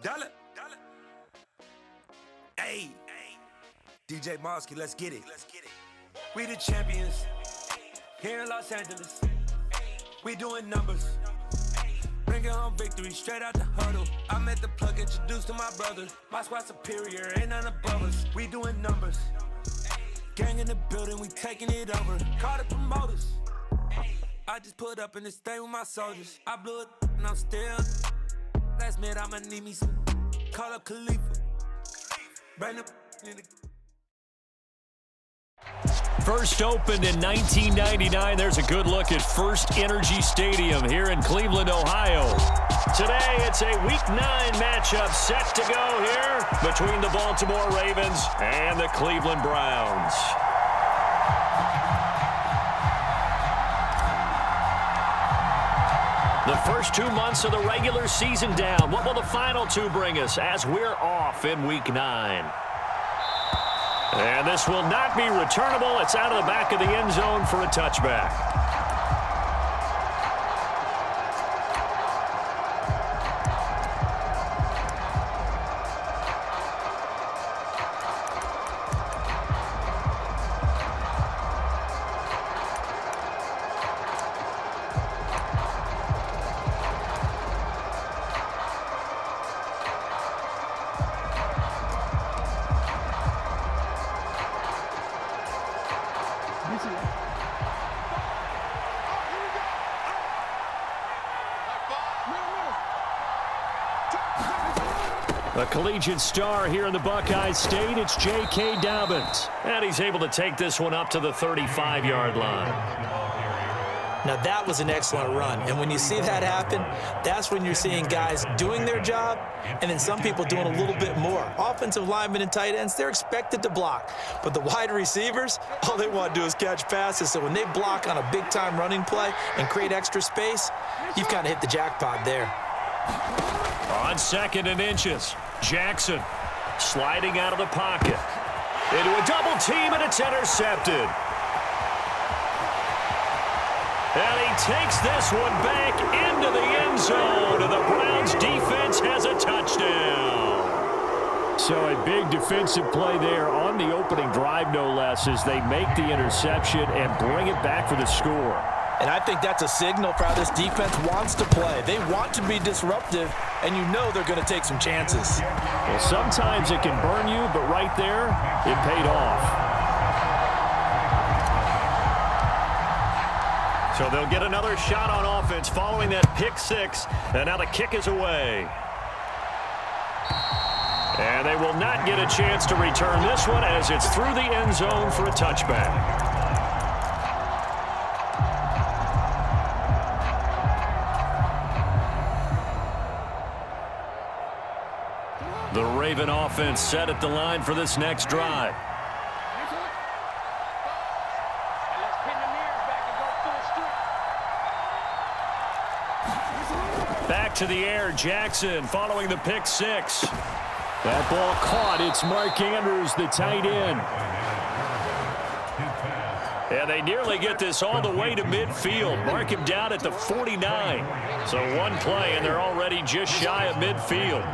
Dollar. Hey, DJ Mosky, let's get it. We the champions here in Los Angeles. We doing numbers. Bringing home victory straight out the huddle. I met the plug, introduced to my brother. My squad superior, ain't none above us. We doing numbers. Gang in the building, we taking it over. Call the promoters. I just put up in this thing with my soldiers. I blew it and I'm still. Last minute I'ma need me some. Call up Khalifa. Bring up in the. First opened in 1999. There's a good look at First Energy Stadium here in Cleveland, Ohio. Today, it's a Week 9 matchup set to go here between the Baltimore Ravens and the Cleveland Browns. The first 2 months of the regular season down. What will the final 2 bring us as we're off in Week 9? And this will not be returnable. It's out of the back of the end zone for a touchback. A collegiate star here in the Buckeye State, it's J.K. Dobbins. And he's able to take this one up to the 35-yard line. Now that was an excellent run, and when you see that happen, that's when you're seeing guys doing their job, and then some people doing a little bit more. Offensive linemen and tight ends, they're expected to block, but the wide receivers, all they want to do is catch passes, so when they block on a big-time running play and create extra space, you've kind of hit the jackpot there. On 2nd and inches, Jackson sliding out of the pocket. Into a double team, and it's intercepted. And he takes this one back into the end zone, and the Browns defense has a touchdown. So a big defensive play there on the opening drive, no less, as they make the interception and bring it back for the score. And I think that's a signal for how this defense wants to play. They want to be disruptive, and you know they're going to take some chances. Well, sometimes it can burn you, but right there, it paid off. So they'll get another shot on offense following that pick 6, and now the kick is away. And they will not get a chance to return this one as it's through the end zone for a touchback. The Raven offense set at the line for this next drive. Back to the air, Jackson following the pick 6. That ball caught. It's Mark Andrews, the tight end. And they nearly get this all the way to midfield. Mark him down at the 49. So one play, and they're already just shy of midfield.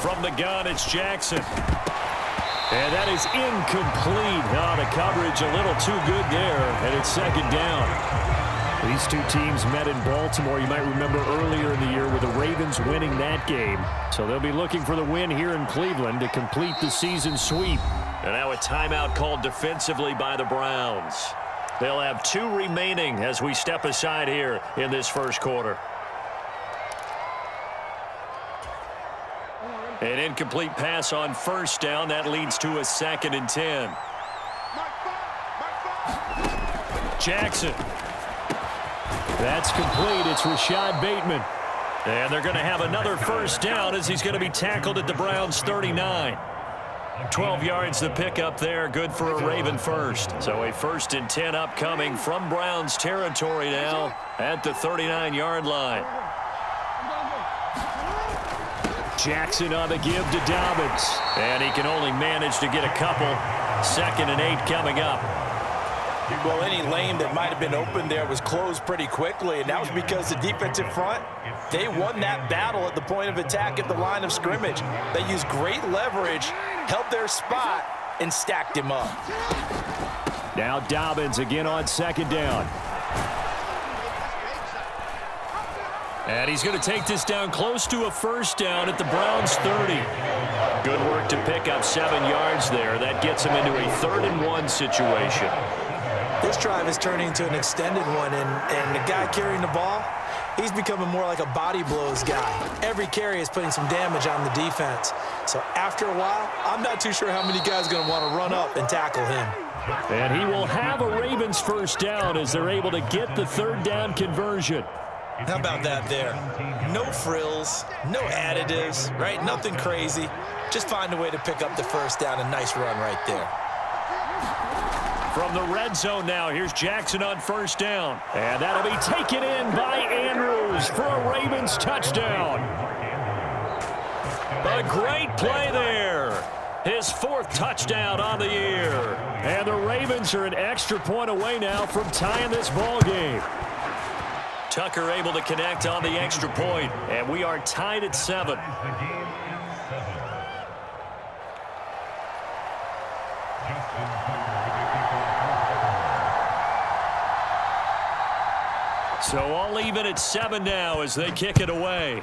From the gun, it's Jackson. And that is incomplete. Oh, the coverage a little too good there, and it's 2nd down. These two teams met in Baltimore, you might remember earlier in the year, with the Ravens winning that game. So they'll be looking for the win here in Cleveland to complete the season sweep. And now a timeout called defensively by the Browns. They'll have 2 remaining as we step aside here in this first quarter. An incomplete pass on 1st down. That leads to a 2nd and 10. Jackson. That's complete. It's Rashad Bateman. And they're going to have another 1st down as he's going to be tackled at the Browns' 39. 12 yards the pickup there. Good for a Raven first. So a 1st and 10 upcoming from Browns territory now at the 39-yard line. Jackson on the give to Dobbins. And he can only manage to get a couple. 2nd and 8 coming up. Well, any lane that might have been open there was closed pretty quickly, and that was because the defensive front, they won that battle at the point of attack at the line of scrimmage. They used great leverage, held their spot, and stacked him up. Now Dobbins again on second down. And he's going to take this down close to a first down at the Browns' 30. Good work to pick up 7 yards there. That gets him into a 3rd and 1 situation. This drive is turning into an extended one, and the guy carrying the ball, he's becoming more like a body blows guy. Every carry is putting some damage on the defense. So after a while, I'm not too sure how many guys are going to want to run up and tackle him. And he will have a Ravens first down as they're able to get the 3rd down conversion. How about that there? No frills, no additives, right? Nothing crazy. Just find a way to pick up the first down. A nice run right there. From the red zone now, here's Jackson on first down. And that'll be taken in by Andrews for a Ravens touchdown. A great play there. His 4th touchdown on the year. And the Ravens are an extra point away now from tying this ball game. Tucker able to connect on the extra point, and we are tied at 7. So all even at 7 now as they kick it away.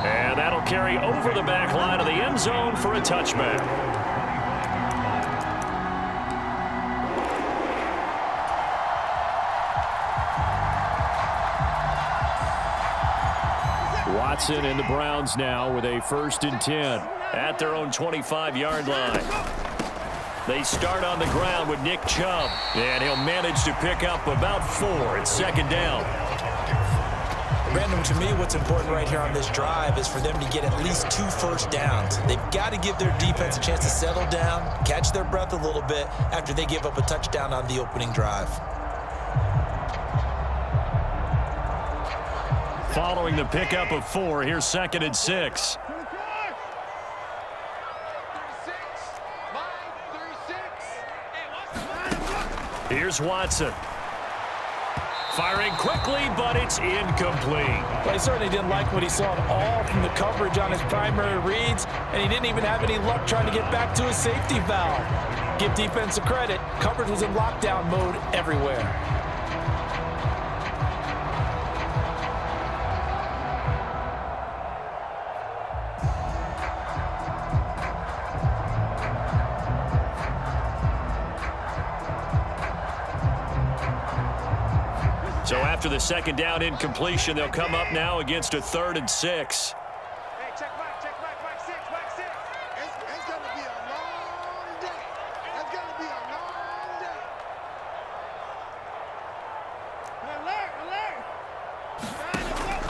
And that'll carry over the back line of the end zone for a touchback. Watson and the Browns now with a 1st and 10 at their own 25-yard line. They start on the ground with Nick Chubb, and he'll manage to pick up about 4 at 2nd down. Brandon, to me, what's important right here on this drive is for them to get at least 2 first downs. They've got to give their defense a chance to settle down, catch their breath a little bit after they give up a touchdown on the opening drive. Following the pickup of 4, here's 2nd and 6. Here's Watson. Firing quickly, but it's incomplete. Well, he certainly didn't like what he saw at all from the coverage on his primary reads, and he didn't even have any luck trying to get back to his safety valve. Give defense a credit. Coverage was in lockdown mode everywhere. So after the 2nd down incompletion, they'll come up now against a 3rd and 6. Hey, check back, 6. It's going to be a long day. It's going to be a long day. Alert.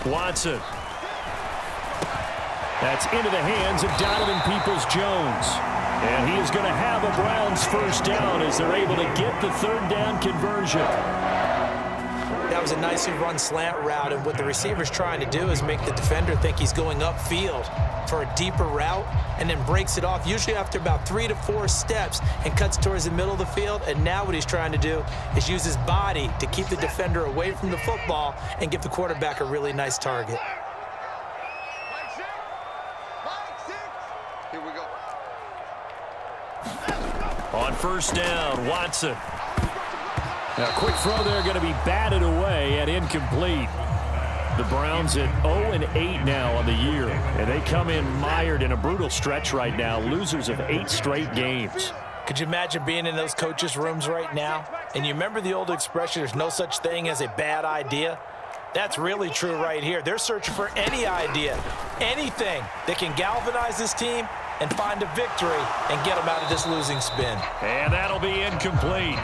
Watson. That's into the hands of Donovan Peoples-Jones. And he is going to have a Browns first down as they're able to get the 3rd down conversion. That was a nicely run slant route, and what the receiver's trying to do is make the defender think he's going upfield for a deeper route and then breaks it off, usually after about 3 to 4 steps, and cuts towards the middle of the field. And now what he's trying to do is use his body to keep the defender away from the football and give the quarterback a really nice target. Here we go. On first down, Watson. Now, quick throw there going to be batted away and incomplete. The Browns at 0-8 now on the year, and they come in mired in a brutal stretch right now, losers of 8 straight games. Could you imagine being in those coaches' rooms right now? And you remember the old expression, there's no such thing as a bad idea? That's really true right here. They're searching for any idea, anything that can galvanize this team and find a victory and get them out of this losing spin. And that'll be incomplete.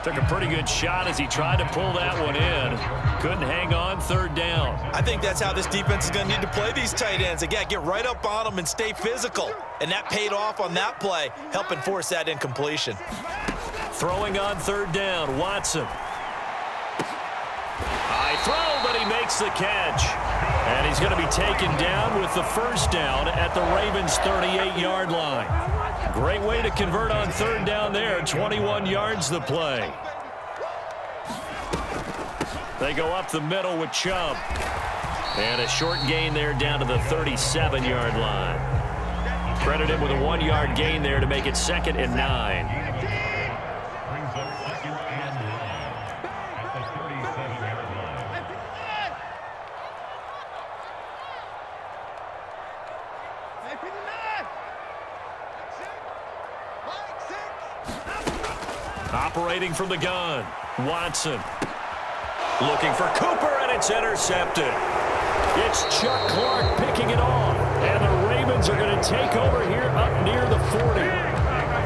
Took a pretty good shot as he tried to pull that one in. Couldn't hang on, 3rd down. I think that's how this defense is going to need to play these tight ends. Again, get right up on them and stay physical. And that paid off on that play, helping force that incompletion. Throwing on 3rd down, Watson. They throw, but he makes the catch. And he's going to be taken down with the first down at the Ravens' 38-yard line. Great way to convert on third down there. 21 yards the play. They go up the middle with Chubb. And a short gain there down to the 37-yard line. Credit him with a 1-yard gain there to make it 2nd and 9. Operating from the gun, Watson. Looking for Cooper, and it's intercepted. It's Chuck Clark picking it off. And the Ravens are going to take over here up near the 40.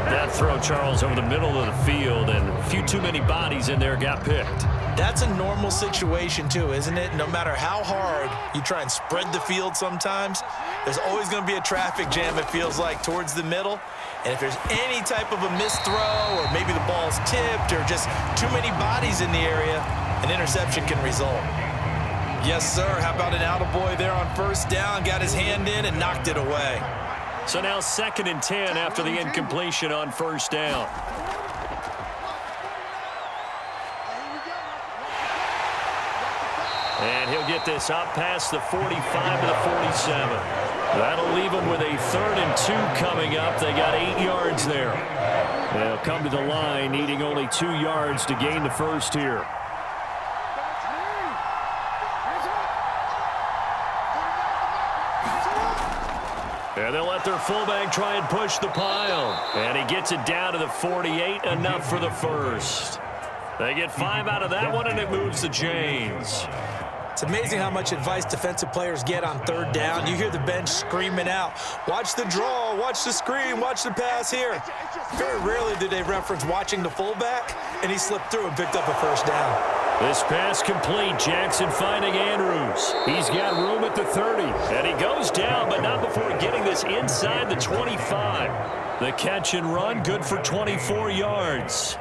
That throw, Charles, over the middle of the field, and a few too many bodies in there got picked. That's a normal situation, too, isn't it? No matter how hard you try and spread the field sometimes, there's always going to be a traffic jam, it feels like, towards the middle. And if there's any type of a missed throw, or maybe the ball's tipped, or just too many bodies in the area, an interception can result. Yes, sir. How about an attaboy there on first down? Got his hand in and knocked it away. So now 2nd and 10 after the incompletion on first down. And he'll get this up past the 45 to the 47. That'll leave them with a 3rd and 2 coming up. They got 8 yards there. They'll come to the line needing only 2 yards to gain the first here. And they'll let their fullback try and push the pile. And he gets it down to the 48, enough for the first. They get 5 out of that one, and it moves to James. It's amazing how much advice defensive players get on third down. You hear the bench screaming out, watch the draw, watch the screen, watch the pass here. Very rarely do they reference watching the fullback, and he slipped through and picked up a first down. This pass complete. Jackson finding Andrews. He's got room at the 30. And he goes down, but not before getting this inside the 25. The catch and run, good for 24 yards.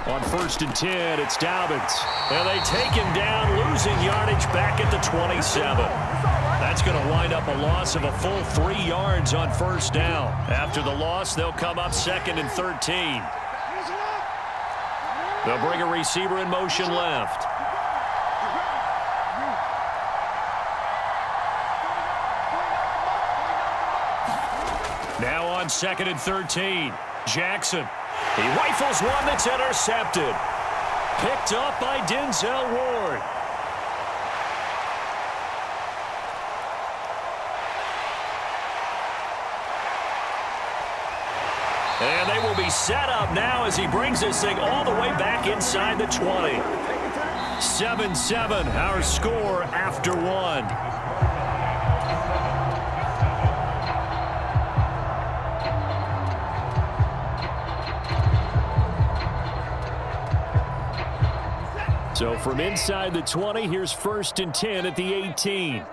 On 1st and 10, it's Dobbins. And they take him down, losing yardage back at the 27. That's going to wind up a loss of a full 3 yards on first down. After the loss, they'll come up 2nd and 13. They'll bring a receiver in motion left. Now on 2nd and 13, Jackson. He rifles one that's intercepted. Picked up by Denzel Ward. And they will be set up now as he brings this thing all the way back inside the 20. 7-7, our score after 1. So from inside the 20, here's 1st and 10 at the 18.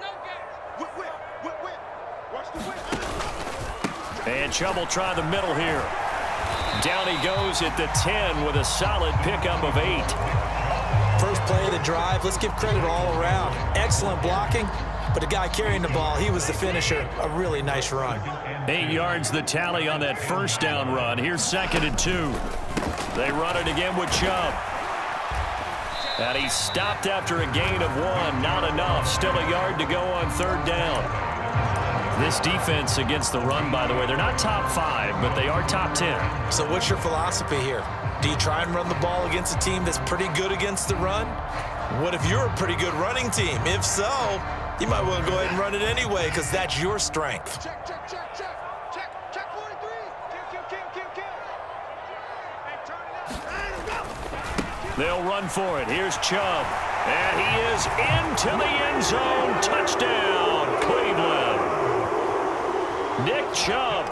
And Chubb will try the middle here. Down he goes at the 10 with a solid pickup of 8. First play of the drive, let's give credit all around. Excellent blocking, but the guy carrying the ball, he was the finisher. A really nice run. 8 yards the tally on that first down run. Here's 2nd and 2. They run it again with Chubb. And he stopped after a gain of 1. Not enough. Still a yard to go on third down. This defense against the run, by the way, they're not top 5, but they are top 10. So what's your philosophy here? Do you try and run the ball against a team that's pretty good against the run? What if you're a pretty good running team? If so, you might want to go ahead and run it anyway because that's your strength. Check, check, check, check. Check 43. Kill. Hey, turn it up. They'll run for it. Here's Chubb. And he is into the end zone. Touchdown, Cleveland. Nick Chubb,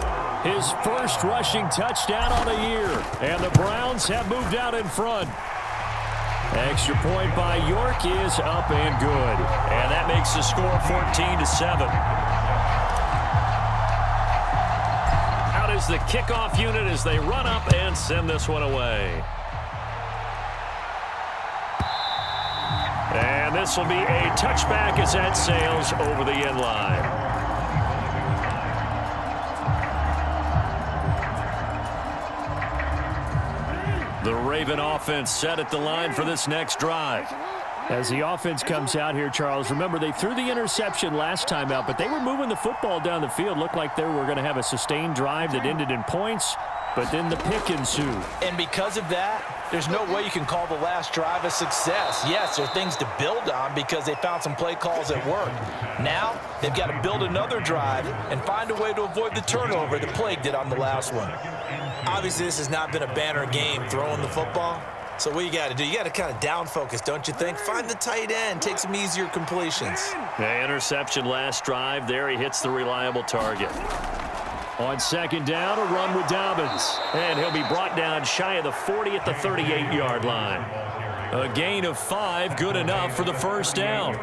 his first rushing touchdown on the year. And the Browns have moved out in front. Extra point by York is up and good. And that makes the score 14-7. Out is the kickoff unit as they run up and send this one away. And this will be a touchback as that sails over the end line. The Raven offense set at the line for this next drive. As the offense comes out here, Charles, remember they threw the interception last time out, but they were moving the football down the field. Looked like they were going to have a sustained drive that ended in points, but then the pick ensued. And because of that, there's no way you can call the last drive a success. Yes, there are things to build on because they found some play calls that work. Now, they've got to build another drive and find a way to avoid the turnover the Plague did on the last one. Obviously, this has not been a banner game throwing the football. So what you got to do, you got to kind of down focus, don't you think? Find the tight end, take some easier completions. The interception last drive. There he hits the reliable target. On second down, a run with Dobbins. And he'll be brought down shy of the 40 at the 38-yard line. A gain of 5, good enough for the first down.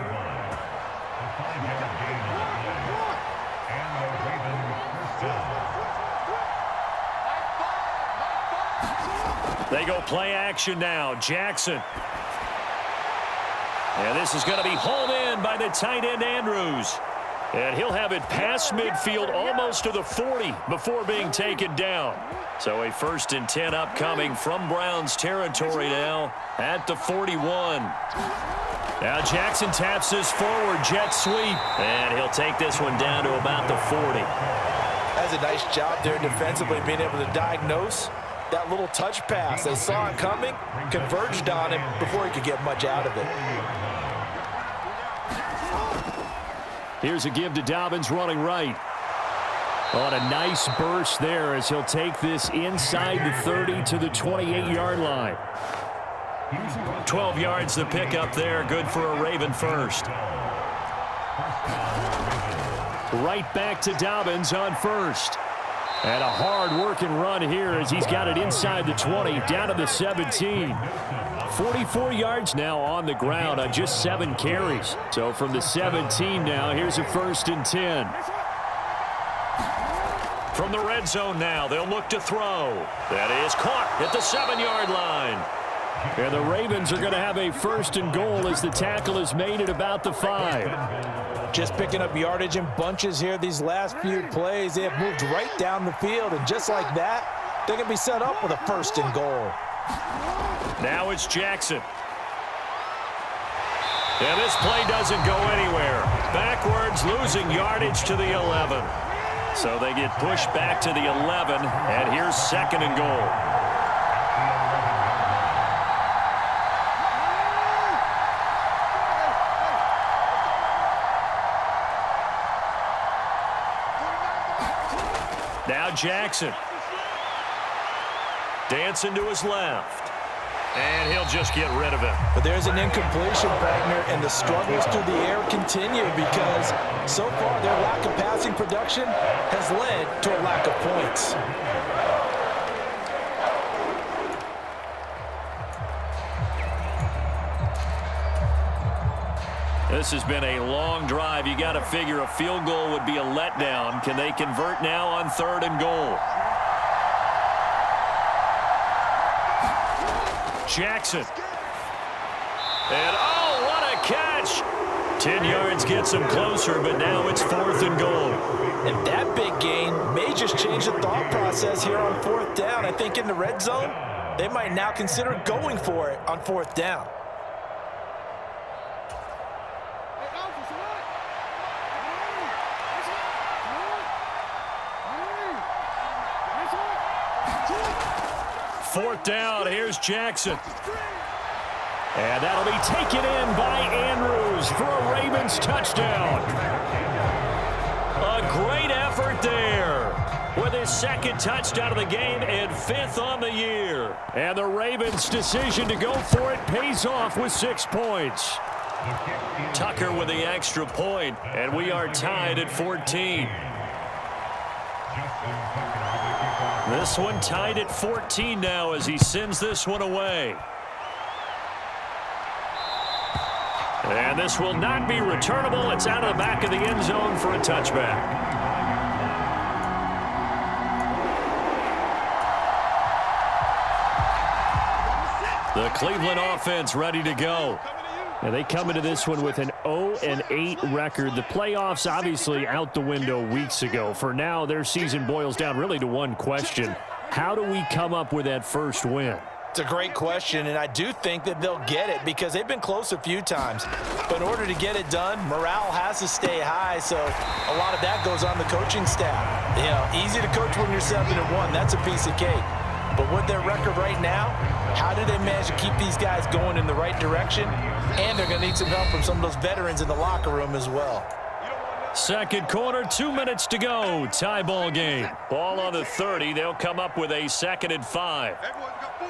They go play action now. Jackson. And this is going to be hauled in by the tight end, Andrews. And he'll have it past midfield almost to the 40 before being taken down. So a 1st and 10 upcoming from Browns territory now at the 41. Now Jackson taps this forward, jet sweep. And he'll take this one down to about the 40. That's a nice job there defensively, being able to diagnose that little touch pass. They saw it coming, converged on him before he could get much out of it. Here's a give to Dobbins running right. On a nice burst there as he'll take this inside the 30 to the 28-yard line. 12 yards the pickup there. Good for a Raven first. Right back to Dobbins on first. And a hard-working run here as he's got it inside the 20, down to the 17. 44 yards now on the ground on just 7 carries. So from the 17 now, here's a 1st and 10. From the red zone now, they'll look to throw. That is caught at the 7-yard line. And the Ravens are going to have a 1st and goal as the tackle is made at about the 5. Just picking up yardage in bunches here these last few plays. They have moved right down the field, and just like that, they're going to be set up with a 1st and goal. Now it's Jackson. And this play doesn't go anywhere. Backwards, losing yardage to the 11. So they get pushed back to the 11, and here's 2nd and goal. Now Jackson. Dancing to his left. And he'll just get rid of it. But there's an incompletion, partner, and the struggles through the air continue because so far their lack of passing production has led to a lack of points. This has been a long drive. You got to figure a field goal would be a letdown. Can they convert now on 3rd and goal? Jackson. And oh, what a catch. 10 yards gets him closer, but now it's 4th and goal. And that big gain may just change the thought process here on 4th down. I think in the red zone, they might now consider going for it on 4th down. Fourth down, here's Jackson. And that'll be taken in by Andrews for a Ravens touchdown. A great effort there with his 2nd touchdown of the game and 5th on the year. And the Ravens' decision to go for it pays off with 6 points. Tucker with the extra point, and we are tied at 14. This one tied at 14 now as he sends this one away. And this will not be returnable. It's out of the back of the end zone for a touchback. The Cleveland offense ready to go. And they come into this one with an 0-8 record. The playoffs obviously out the window weeks ago. For now, their season boils down really to one question. How do we come up with that first win? It's a great question, and I do think that they'll get it because they've been close a few times. But in order to get it done, morale has to stay high, so a lot of that goes on the coaching staff. You know, easy to coach when you're 7-1. That's a piece of cake. But with their record right now, how do they manage to keep these guys going in the right direction? And they're going to need some help from some of those veterans in the locker room as well. Second quarter, 2 minutes to go. Tie ball game. Ball on the 30. They'll come up with a 2nd and 5. Everyone's got four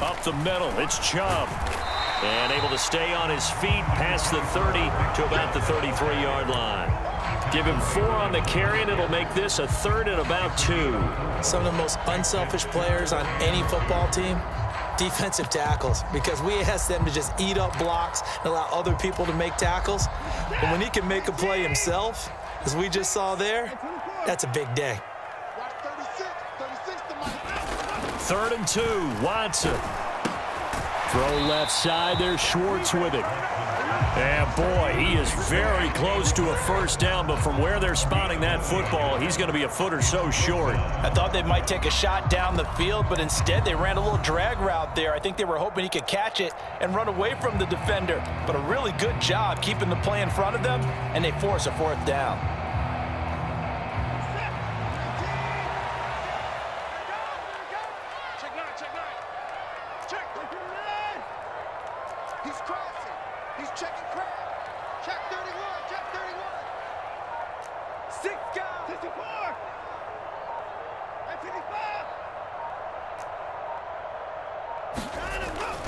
down. Up the middle, it's Chubb. And able to stay on his feet past the 30 to about the 33-yard line. Give him 4 on the carry, and it'll make this a 3rd and about 2. Some of the most unselfish players on any football team, defensive tackles, because we ask them to just eat up blocks and allow other people to make tackles. But when he can make a play himself, as we just saw there, that's a big day. Watch 36 to Mike. 3rd and 2, Watson. Throw left side. There's Schwartz with it. And boy, he is very close to a first down, but from where they're spotting that football, he's going to be a foot or so short. I thought they might take a shot down the field, but instead they ran a little drag route there. I think they were hoping he could catch it and run away from the defender. But a really good job keeping the play in front of them, and they force a 4th down. He's crossing. He's checking crab. Check 31. Check 31. 6 guys. 64. And 55.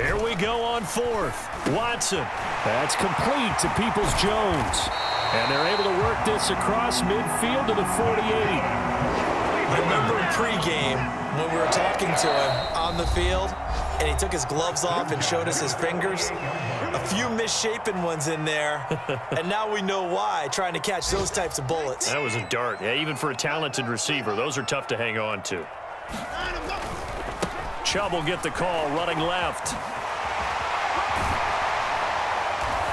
Here we go on 4th. Watson. That's complete to Peoples-Jones. And they're able to work this across midfield to the 48. I remember in pregame when we were talking to him on the field, and he took his gloves off and showed us his fingers. A few misshapen ones in there, and now we know why, trying to catch those types of bullets. That was a dart. Yeah, even for a talented receiver, those are tough to hang on to. Chubb will get the call, running left.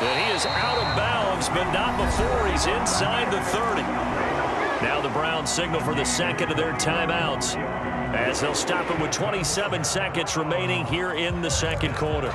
And he is out of bounds, but not before he's inside the 30. Now the Browns signal for the second of their timeouts, as they'll stop it with 27 seconds remaining here in the second quarter.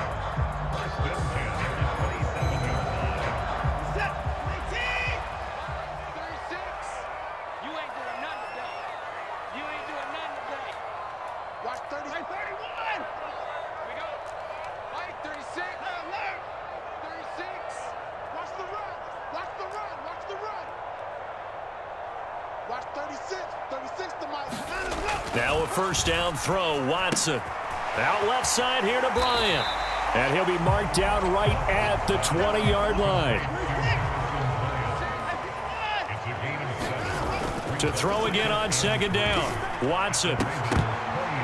Now a first down throw, Watson. Out left side here to Bryant. And he'll be marked down right at the 20-yard line. To throw again on 2nd down, Watson.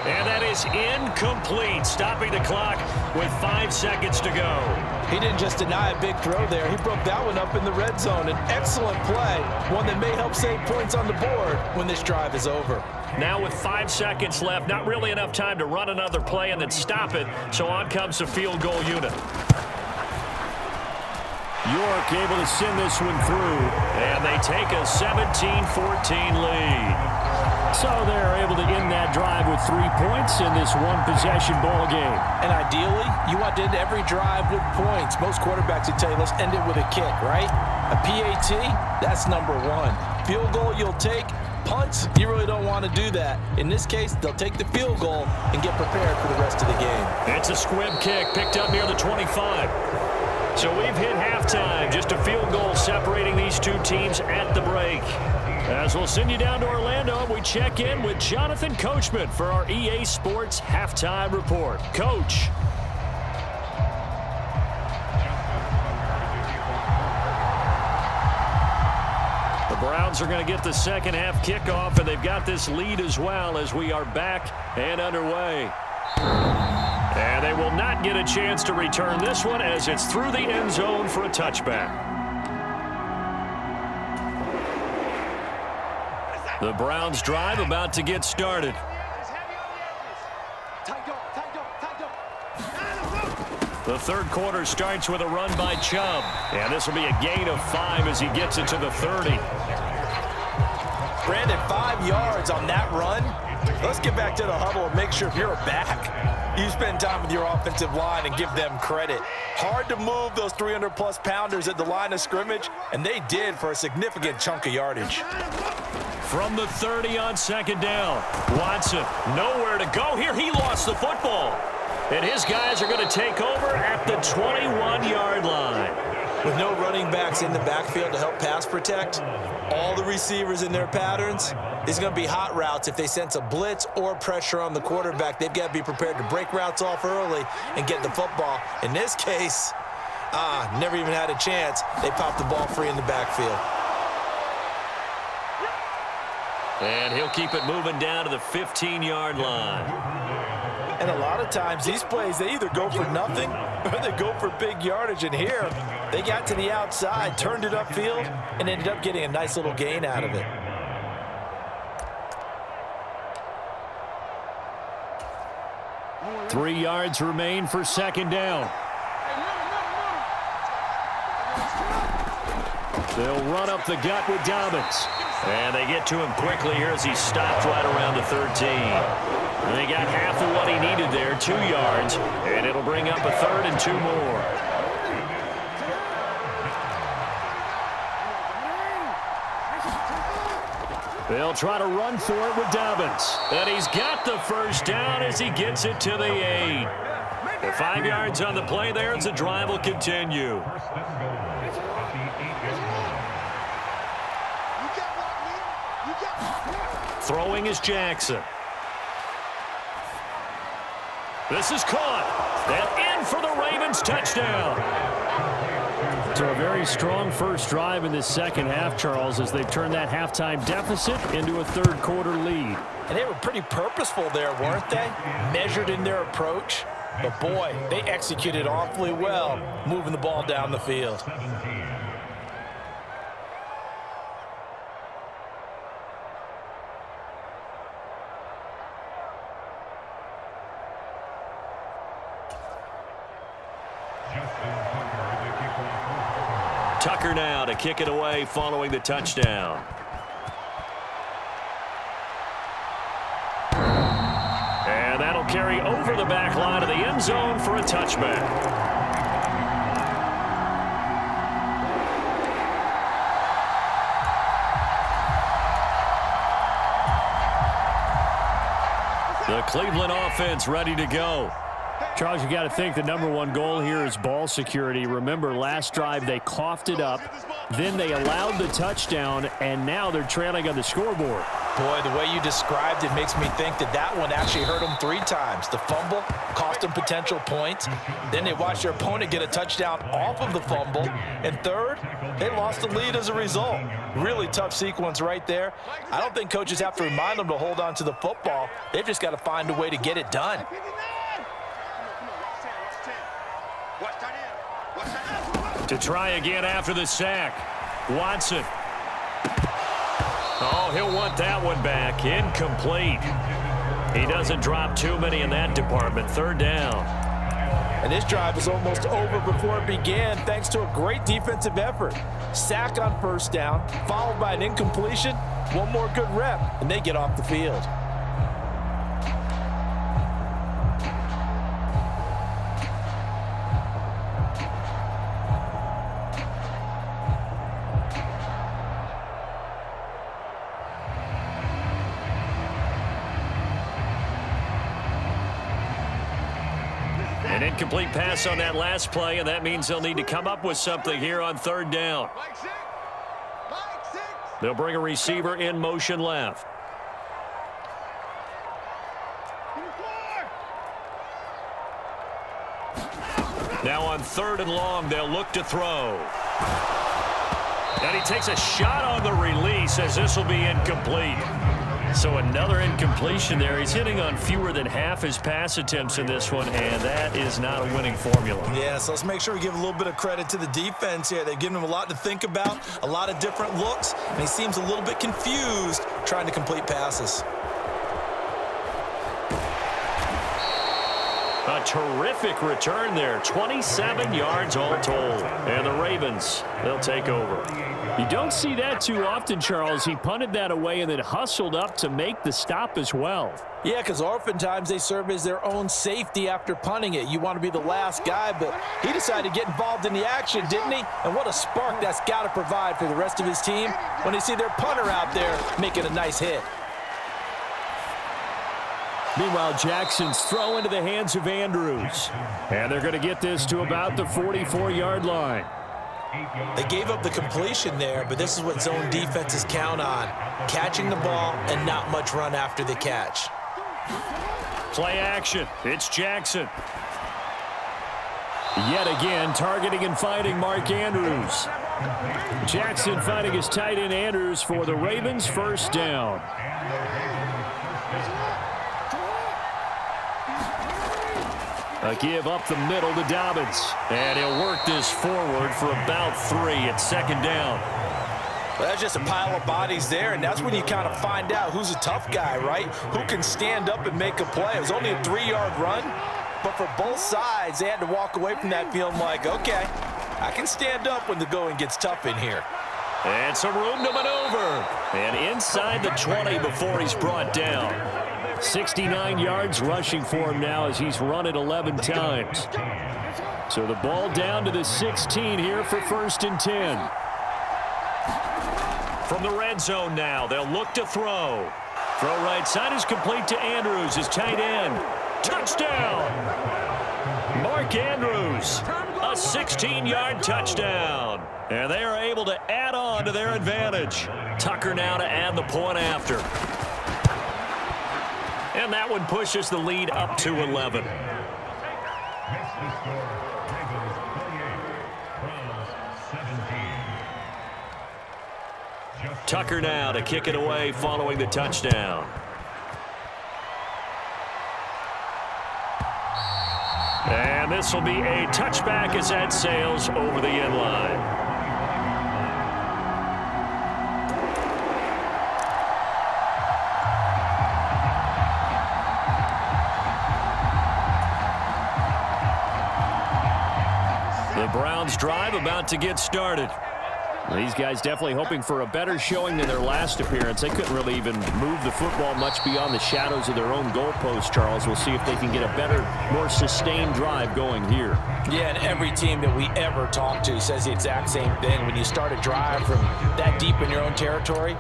And that is incomplete, stopping the clock with 5 seconds to go. He didn't just deny a big throw there. He broke that one up in the red zone. An excellent play, one that may help save points on the board when this drive is over. Now with 5 seconds left, not really enough time to run another play and then stop it, so on comes the field goal unit. York able to send this one through. And they take a 17-14 lead. So they're able to end that drive with 3 points in this one-possession ball game. And ideally, you want to end every drive with points. Most quarterbacks would tell you, let's end it with a kick, right? A PAT, that's number 1. Field goal you'll take. Punts, you really don't want to do that. In this case, they'll take the field goal and get prepared for the rest of the game. It's a squib kick picked up near the 25. So we've hit halftime. Just a field goal separating these two teams at the break. As we'll send you down to Orlando, we check in with Jonathan Coachman for our EA Sports Halftime Report. Coach. The Browns are going to get the second half kickoff, and they've got this lead as well as we are back and underway. And they will not get a chance to return this one as it's through the end zone for a touchback. The Browns drive about to get started. The third quarter starts with a run by Chubb. And this will be a gain of 5 as he gets it to the 30. Brandon, 5 yards on that run. Let's get back to the huddle and make sure if you're back, you spend time with your offensive line and give them credit. Hard to move those 300-plus pounders at the line of scrimmage, and they did for a significant chunk of yardage. From the 30 on second down, Watson nowhere to go here. He lost the football. And his guys are going to take over at the 21-yard line. With no running backs in the backfield to help pass protect, all the receivers in their patterns, these are going to be hot routes. If they sense a blitz or pressure on the quarterback, they've got to be prepared to break routes off early and get the football. In this case, never even had a chance. They popped the ball free in the backfield. And he'll keep it moving down to the 15-yard line. And a lot of times, these plays, they either go for nothing or they go for big yardage. And here, they got to the outside, turned it upfield, and ended up getting a nice little gain out of it. Three yards remain for second down. They'll run up the gut with Dobbins. And they get to him quickly here as he stopped right around the 13. And they got half of what he needed there, 2 yards. And it'll bring up a third and 2 more. They'll try to run for it with Dobbins. And he's got the first down as he gets it to the 8. The 5 yards on the play there as the drive will continue. Throwing is Jackson. This is caught. And in for the Ravens touchdown. So a very strong first drive in this second half, Charles, as they've turned that halftime deficit into a third quarter lead. And they were pretty purposeful there, weren't they? Measured in their approach. But boy, they executed awfully well, moving the ball down the field. Tucker now to kick it away following the touchdown. And that'll carry over the back line of the end zone for a touchback. The Cleveland offense ready to go. Charles, you got to think the number one goal here is ball security. Remember, last drive they coughed it up, then they allowed the touchdown, and now they're trailing on the scoreboard. Boy, the way you described it makes me think that that one actually hurt them 3 times. The fumble cost them potential points. Then they watched their opponent get a touchdown off of the fumble. And third, they lost the lead as a result. Really tough sequence right there. I don't think coaches have to remind them to hold on to the football. They've just got to find a way to get it done. To try again after the sack. Watson. Oh, he'll want that one back. Incomplete. He doesn't drop too many in that department. Third down. And this drive is almost over before it began thanks to a great defensive effort. Sack on first down, followed by an incompletion. One more good rep, and they get off the field. An incomplete pass on that last play, and that means they'll need to come up with something here on third down. They'll bring a receiver in motion left. Now on third and long, they'll look to throw. And he takes a shot on the release as this will be incomplete. So another incompletion there. He's hitting on fewer than half his pass attempts in this one, and that is not a winning formula. Yeah, so let's make sure we give a little bit of credit to the defense here. They've given him a lot to think about, a lot of different looks, and he seems a little bit confused trying to complete passes. A terrific return there. 27 yards all told. And the Ravens, they'll take over. You don't see that too often, Charles. He punted that away and then hustled up to make the stop as well. Yeah, because oftentimes they serve as their own safety after punting it. You want to be the last guy, but he decided to get involved in the action, didn't he? And what a spark that's got to provide for the rest of his team when they see their punter out there making a nice hit. Meanwhile, Jackson's throw into the hands of Andrews. And they're going to get this to about the 44-yard line. They gave up the completion there, but this is what zone defenses count on. Catching the ball and not much run after the catch. Play action. It's Jackson. Yet again, targeting and finding Mark Andrews. Jackson finding his tight end Andrews for the Ravens' first down. A give up the middle to Dobbins. And he'll work this forward for about 3 at second down. Well, that's just a pile of bodies there, and that's when you kind of find out who's a tough guy, right? Who can stand up and make a play. It was only a 3-yard run, but for both sides, they had to walk away from that feeling like, okay, I can stand up when the going gets tough in here. And some room to maneuver. And inside the 20 before he's brought down. 69 yards rushing for him now as he's run it 11 times. So the ball down to the 16 here for 1st and 10. From the red zone now, they'll look to throw. Throw right side is complete to Andrews, his tight end. Touchdown! Mark Andrews, a 16-yard touchdown. And they are able to add on to their advantage. Tucker now to add the point after. And that one pushes the lead up to 11. Tucker now to kick it away following the touchdown. And this will be a touchback as that sails over the end line. The Browns drive about to get started. These guys definitely hoping for a better showing than their last appearance. They couldn't really even move the football much beyond the shadows of their own goalpost, Charles. We'll see if they can get a better, more sustained drive going here. Yeah, and every team that we ever talk to says the exact same thing. When you start a drive from that deep in your own territory,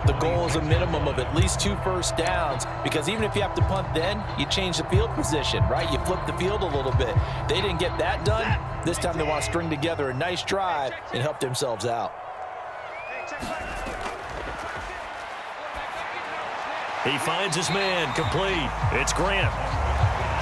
the goal is a minimum of at least 2 first downs, because even if you have to punt then, you change the field position, right? You flip the field a little bit. They didn't get that done. This time they want to string together a nice drive and help themselves out. He finds his man complete. It's Grant.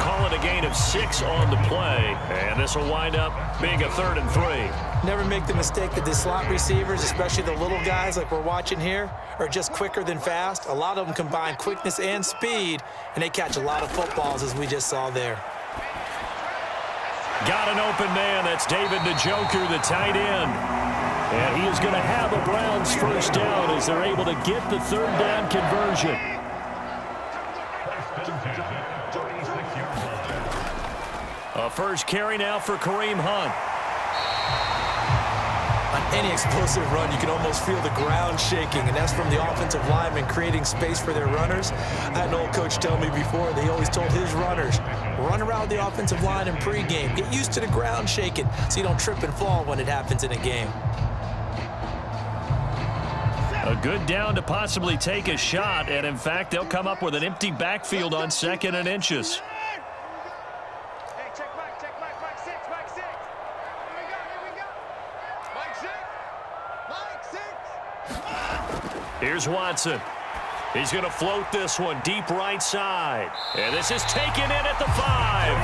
Call it a gain of 6 on the play, and this will wind up being a 3rd and 3. Never make the mistake that the slot receivers, especially the little guys like we're watching here, are just quicker than fast. A lot of them combine quickness and speed, and they catch a lot of footballs, as we just saw there. Got an open man. That's David Njoku, the tight end. And he is going to have a Browns first down as they're able to get the 3rd down conversion. A first carry now for Kareem Hunt. On any explosive run, you can almost feel the ground shaking, and that's from the offensive linemen creating space for their runners. I had an old coach tell me before, they always told his runners, run around the offensive line in pregame. Get used to the ground shaking so you don't trip and fall when it happens in a game. A good down to possibly take a shot, and in fact, they'll come up with an empty backfield on 2nd and inches. Here's Watson. He's going to float this one deep right side. And this is taken in at the 5.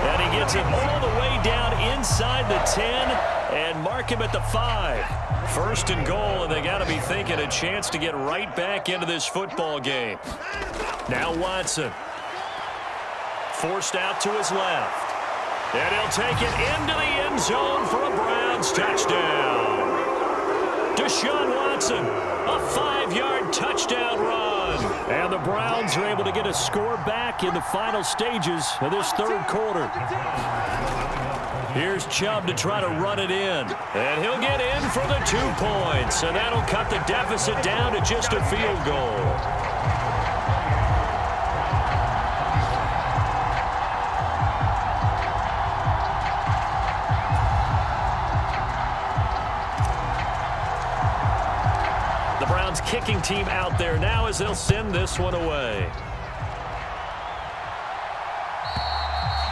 And he gets it all the way down inside the 10. and mark him at the 5. First and goal, and they got to be thinking a chance to get right back into this football game. Now Watson. Forced out to his left. And he'll take it into the end zone for a Browns touchdown. Deshaun Watson, a 5-yard touchdown run. And the Browns are able to get a score back in the final stages of this third quarter. Here's Chubb to try to run it in. And he'll get in for the 2 points. And that'll cut the deficit down to just a field goal. Kicking team out there now as they'll send this one away.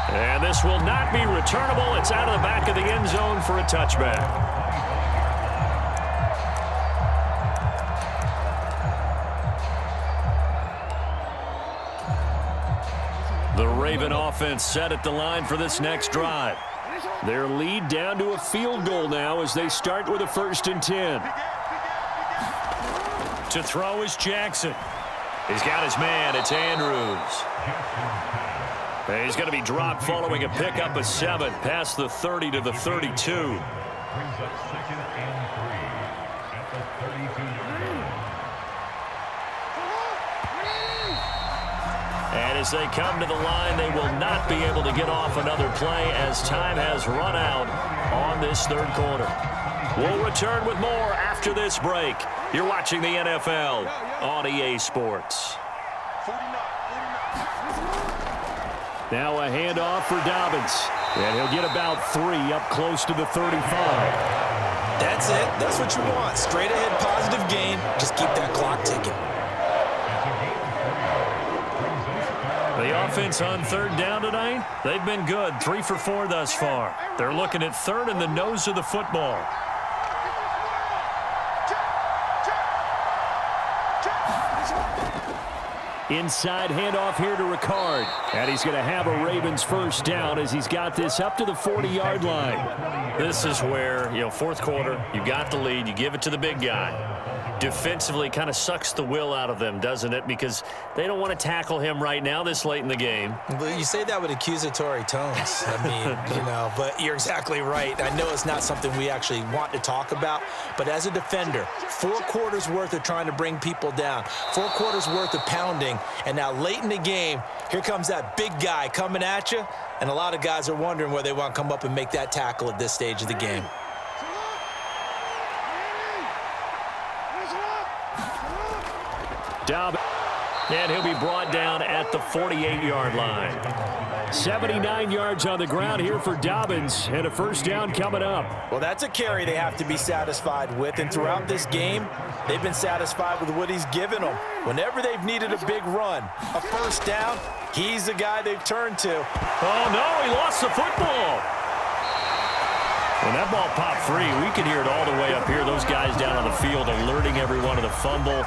And this will not be returnable. It's out of the back of the end zone for a touchback. The Raven offense set at the line for this next drive. Their lead down to a field goal now as they start with a 1st and 10. To throw is Jackson. He's got his man. It's Andrews. And he's going to be dropped following a pickup of 7 past the 30 to the 32. And as they come to the line, they will not be able to get off another play as time has run out on this third quarter. We'll return with more after this break. You're watching the NFL on EA Sports. Now a handoff for Dobbins. And he'll get about 3 up close to the 35. That's it. That's what you want. Straight ahead positive gain. Just keep that clock ticking. The offense on 3rd down tonight, they've been good. 3 for 4 thus far. They're looking at 3rd in the nose of the football. Inside handoff here to Ricard. And he's going to have a Ravens 1st down as he's got this up to the 40-yard line. This is where, 4th quarter, you got the lead, you give it to the big guy. Defensively kind of sucks the will out of them, doesn't it? Because they don't want to tackle him right now this late in the game. But you say that with accusatory tones. I mean, but you're exactly right. I know it's not something we actually want to talk about, but as a defender, 4 quarters worth of trying to bring people down, 4 quarters worth of pounding, and now late in the game, here comes that big guy coming at you, and a lot of guys are wondering where they want to come up and make that tackle at this stage of the game. Dobbins, and he'll be brought down at the 48-yard line. 79 yards on the ground here for Dobbins, and a 1st down coming up. Well, that's a carry they have to be satisfied with, and throughout this game, they've been satisfied with what he's given them. Whenever they've needed a big run, a 1st down, he's the guy they've turned to. Oh, no, he lost the football. When that ball popped free, we could hear it all the way up here. Those guys down on the field alerting everyone of the fumble.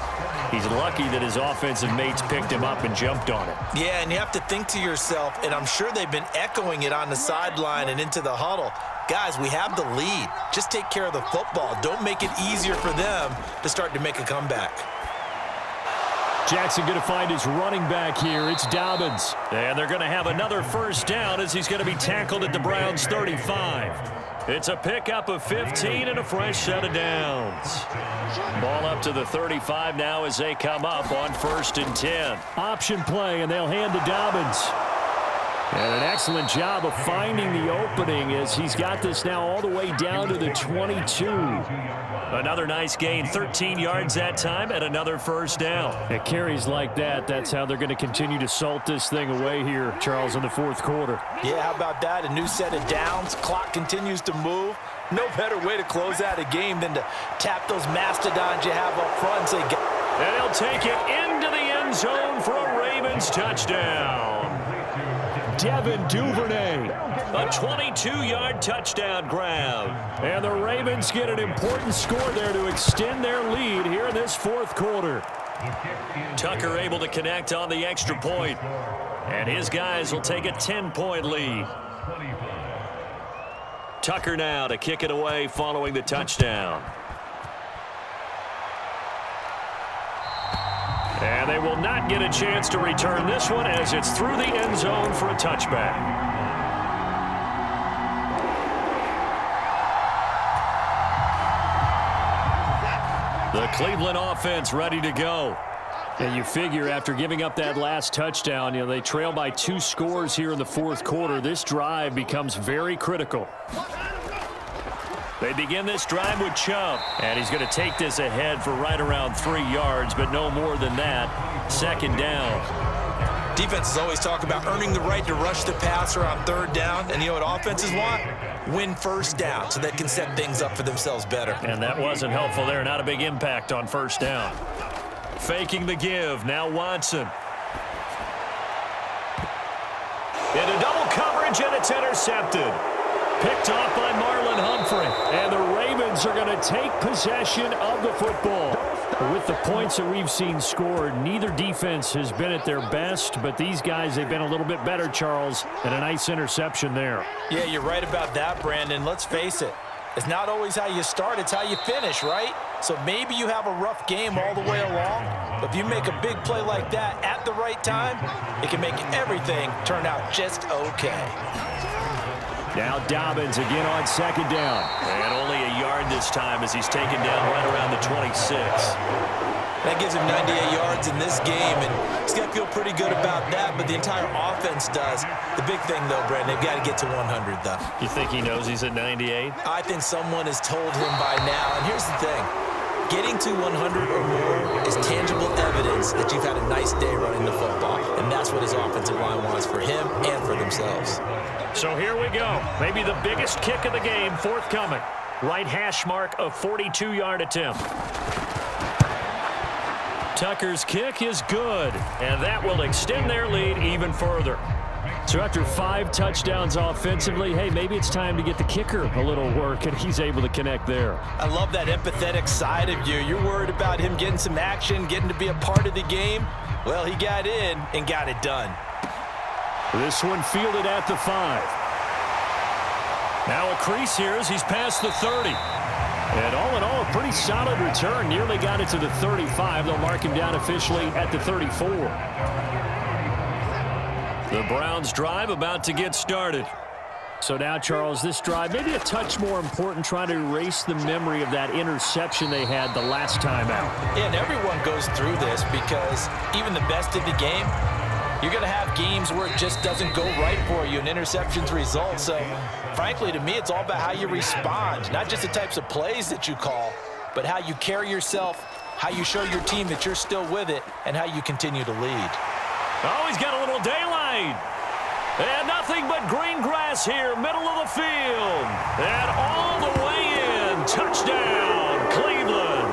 He's lucky that his offensive mates picked him up and jumped on it. Yeah, and you have to think to yourself, and I'm sure they've been echoing it on the sideline and into the huddle. Guys, we have the lead. Just take care of the football. Don't make it easier for them to start to make a comeback. Jackson going to find his running back here. It's Dobbins. And they're going to have another 1st down as he's going to be tackled at the Browns' 35. It's a pickup of 15 and a fresh set of downs. Ball up to the 35 now as they come up on 1st and 10. Option play, and they'll hand to Dobbins. And an excellent job of finding the opening as he's got this now all the way down to the 22. Another nice gain, 13 yards that time, and another 1st down. It carries like that. That's how they're going to continue to salt this thing away here, Charles, in the 4th quarter. Yeah, how about that? A new set of downs. Clock continues to move. No better way to close out a game than to tap those mastodons you have up front and say, and he'll take it into the end zone for a Ravens touchdown. Devin Duvernay, a 22-yard touchdown grab. And the Ravens get an important score there to extend their lead here in this 4th quarter. Tucker able to connect on the extra point. And his guys will take a 10-point lead. Tucker now to kick it away following the touchdown. And they will not get a chance to return this one as it's through the end zone for a touchback. The Cleveland offense ready to go. And you figure after giving up that last touchdown, they trail by 2 scores here in the fourth quarter. This drive becomes very critical. They begin this drive with Chubb, and he's going to take this ahead for right around 3 yards, but no more than that. Second down. Defenses always talk about earning the right to rush the passer on third down, and you know what offenses want? Win first down so they can set things up for themselves better. And that wasn't helpful there. Not a big impact on first down. Faking the give. Now Watson. Into double coverage, and it's intercepted. Picked off by Marlon Humphrey. And the Ravens are going to take possession of the football. With the points that we've seen scored, neither defense has been at their best, but these guys, they've been a little bit better, Charles, and a nice interception there. Yeah, you're right about that, Brandon. Let's face it. It's not always how you start, it's how you finish, right? So maybe you have a rough game all the way along, but if you make a big play like that at the right time, it can make everything turn out just okay. Now Dobbins again on second down. And only a yard this time as he's taken down right around the 26. That gives him 98 yards in this game, and he's got to feel pretty good about that, but the entire offense does. The big thing, though, Brandon, they've got to get to 100, though. You think he knows he's at 98? I think someone has told him by now, and here's the thing. Getting to 100 or more is tangible evidence that you've had a nice day running the football, and that's what his offensive line wants for him and for themselves. So here we go. Maybe the biggest kick of the game forthcoming. Right hash mark of 42-yard attempt. Tucker's kick is good, and that will extend their lead even further. So after 5 touchdowns offensively, hey, maybe it's time to get the kicker a little work, and he's able to connect there. I love that empathetic side of you. You're worried about him getting some action, getting to be a part of the game. Well, he got in and got it done. This one fielded at the 5. Now a crease here as he's past the 30. And all in all, a pretty solid return. Nearly got it to the 35. They'll mark him down officially at the 34. The Browns drive about to get started. So now, Charles, this drive maybe a touch more important, trying to erase the memory of that interception they had the last time out. Yeah, and everyone goes through this because even the best of the game, you're going to have games where it just doesn't go right for you, and interceptions result. So, frankly, to me, it's all about how you respond, not just the types of plays that you call, but how you carry yourself, how you show your team that you're still with it, and how you continue to lead. Oh, he's got a little daylight. And nothing but green grass here, middle of the field. And all the way in. Touchdown, Cleveland.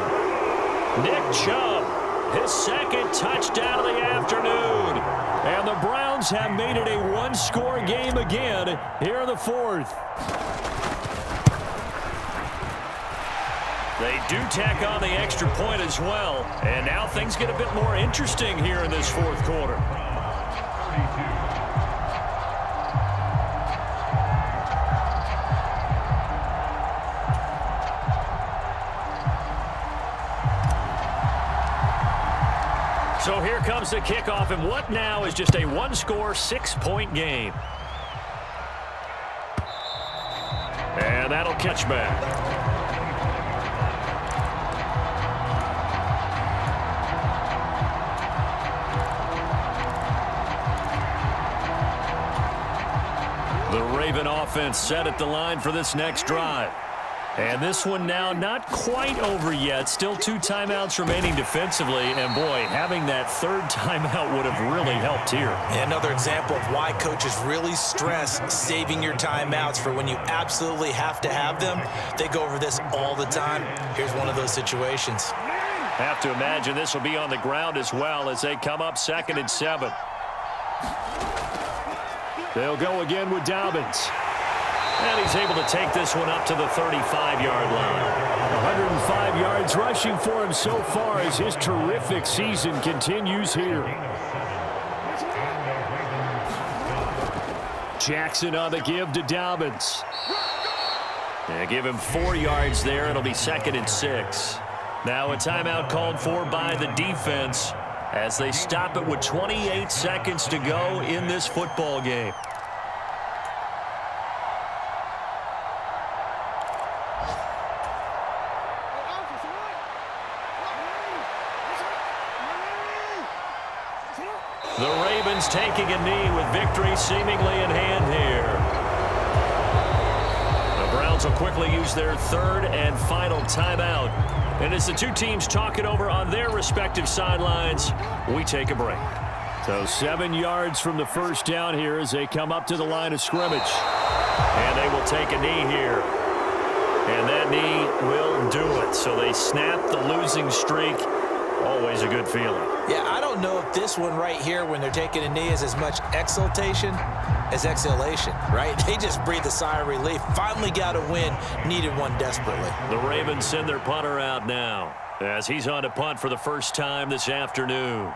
Nick Chubb, his second touchdown of the afternoon. And the Browns have made it a one-score game again here in the fourth. They do tack on the extra point as well. And now things get a bit more interesting here in this fourth quarter. So here comes the kickoff, and what now is just a one-score, 6-point game. And that'll catch back. The Raven offense set at the line for this next drive. And this one now not quite over yet. Still 2 timeouts remaining defensively. And, boy, having that third timeout would have really helped here. Another example of why coaches really stress saving your timeouts for when you absolutely have to have them. They go over this all the time. Here's one of those situations. Have to imagine this will be on the ground as well as they come up 2nd and 7. They'll go again with Dobbins. And he's able to take this one up to the 35-yard line. 105 yards rushing for him so far as his terrific season continues here. Jackson on the give to Dobbins. Yeah, give him 4 yards there. It'll be 2nd and 6. Now a timeout called for by the defense as they stop it with 28 seconds to go in this football game. The Ravens taking a knee with victory seemingly in hand here. The Browns will quickly use their 3rd and final timeout. And as the two teams talk it over on their respective sidelines, we take a break. So 7 yards from the first down here as they come up to the line of scrimmage. And they will take a knee here. And that knee will do it. So they snap the losing streak. Always a good feeling. Yeah, I don't know if this one right here when they're taking a knee is as much exultation as exhalation, right? They just breathe a sigh of relief. Finally got a win. Needed one desperately. The Ravens send their punter out now as he's on to punt for the first time this afternoon.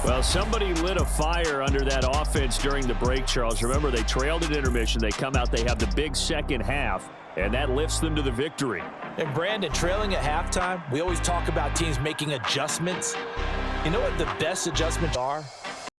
Well, somebody lit a fire under that offense during the break, Charles. Remember, they trailed at intermission. They come out, they have the big second half, and that lifts them to the victory. And Brandon, trailing at halftime, we always talk about teams making adjustments. You know what the best adjustments are?